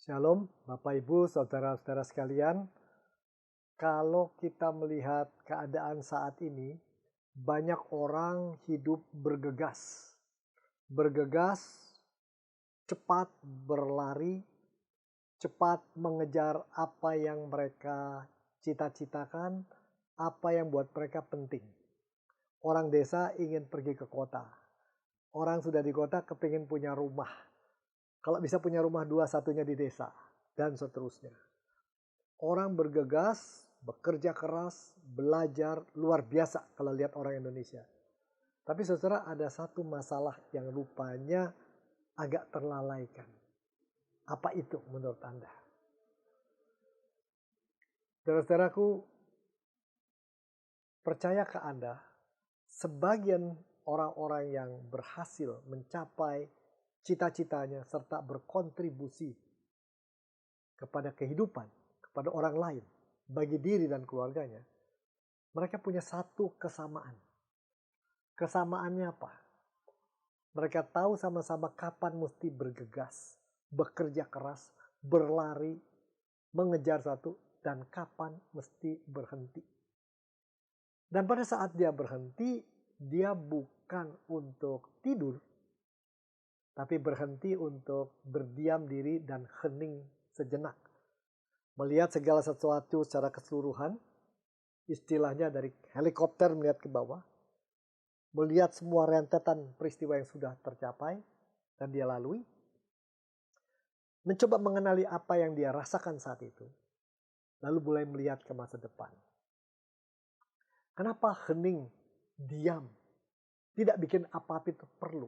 Shalom, Bapak Ibu, saudara-saudara sekalian. Kalau kita melihat keadaan saat ini, banyak orang hidup bergegas. Bergegas, cepat berlari, cepat mengejar apa yang mereka cita-citakan, apa yang buat mereka penting. Orang desa ingin pergi ke kota. Orang sudah di kota kepingin punya rumah. Kalau bisa punya rumah dua, satunya di desa, dan seterusnya. Orang bergegas, bekerja keras, belajar, luar biasa kalau lihat orang Indonesia. Tapi saudara, ada satu masalah yang rupanya agak terlalaikan. Apa itu menurut Anda? Saudara-saudaraku, percaya ke Anda, sebagian orang-orang yang berhasil mencapai cita-citanya serta berkontribusi kepada kehidupan, kepada orang lain, bagi diri dan keluarganya, mereka punya satu kesamaan. Kesamaannya apa? Mereka tahu sama-sama kapan mesti bergegas, bekerja keras, berlari, mengejar satu, dan kapan mesti berhenti. Dan pada saat dia berhenti, dia bukan untuk tidur, tapi berhenti untuk berdiam diri dan hening sejenak. Melihat segala sesuatu secara keseluruhan, istilahnya dari helikopter melihat ke bawah, melihat semua rentetan peristiwa yang sudah tercapai dan dia lalui, mencoba mengenali apa yang dia rasakan saat itu, lalu mulai melihat ke masa depan. Kenapa hening, diam, tidak bikin apa-apa itu perlu?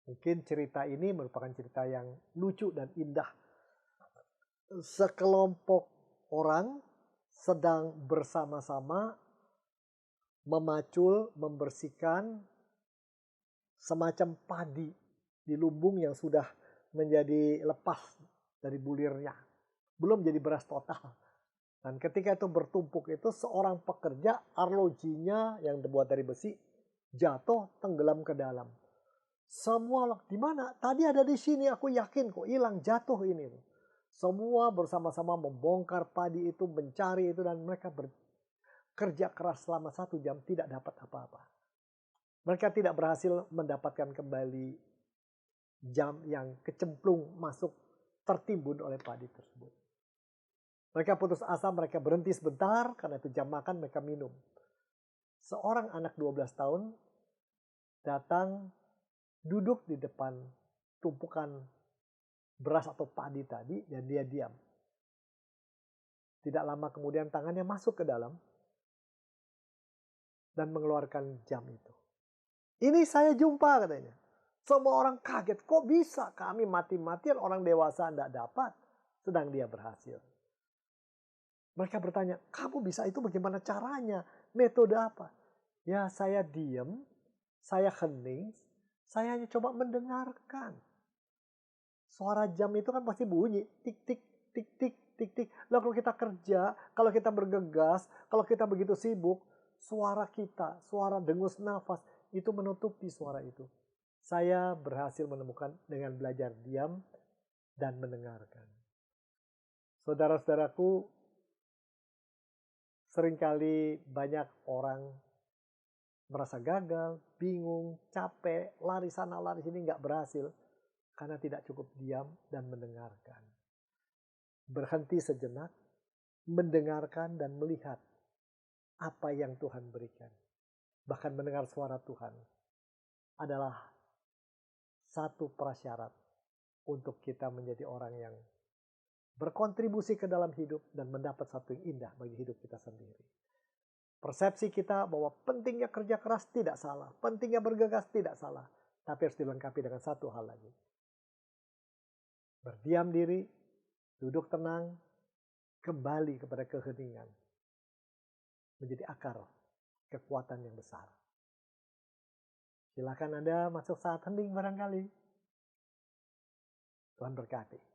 Mungkin cerita ini merupakan cerita yang lucu dan indah. Sekelompok orang sedang bersama-sama memacul, membersihkan semacam padi di lumbung yang sudah menjadi lepas dari bulirnya. Belum jadi beras total. Dan ketika itu bertumpuk itu, seorang pekerja arlojinya yang terbuat dari besi jatuh tenggelam ke dalam. Semua di mana? Tadi ada di sini, aku yakin kok hilang, jatuh ini. Semua bersama-sama membongkar padi itu, mencari itu, dan mereka bekerja keras selama 1 jam tidak dapat apa-apa. Mereka tidak berhasil mendapatkan kembali jam yang kecemplung masuk tertimbun oleh padi tersebut. Mereka putus asa, mereka berhenti sebentar karena itu jam makan, mereka minum. Seorang anak 12 tahun datang duduk di depan tumpukan beras atau padi tadi dan dia diam. Tidak lama kemudian tangannya masuk ke dalam dan mengeluarkan jam itu. Ini saya jumpa katanya. Semua orang kaget, kok bisa kami mati-matian orang dewasa tidak dapat, sedang dia berhasil. Mereka bertanya, kamu bisa itu bagaimana caranya? Metode apa? Ya saya diam, saya hening, saya hanya coba mendengarkan. Suara jam itu kan pasti bunyi, tik tik tik tik tik tik. Lalu kalau kita kerja, kalau kita bergegas, kalau kita begitu sibuk, suara kita, suara dengus nafas itu menutupi suara itu. Saya berhasil menemukan dengan belajar diam dan mendengarkan. Saudara-saudaraku, seringkali banyak orang merasa gagal, bingung, capek, lari sana lari sini nggak berhasil karena tidak cukup diam dan mendengarkan. Berhenti sejenak, mendengarkan dan melihat apa yang Tuhan berikan. Bahkan mendengar suara Tuhan adalah satu prasyarat untuk kita menjadi orang yang berkontribusi ke dalam hidup dan mendapat satu yang indah bagi hidup kita sendiri. Persepsi kita bahwa pentingnya kerja keras tidak salah, pentingnya bergegas tidak salah, tapi harus dilengkapi dengan satu hal lagi. Berdiam diri, duduk tenang, kembali kepada keheningan. Menjadi akar kekuatan yang besar. Silakan Anda masuk saat hening barangkali. Tuhan berkati.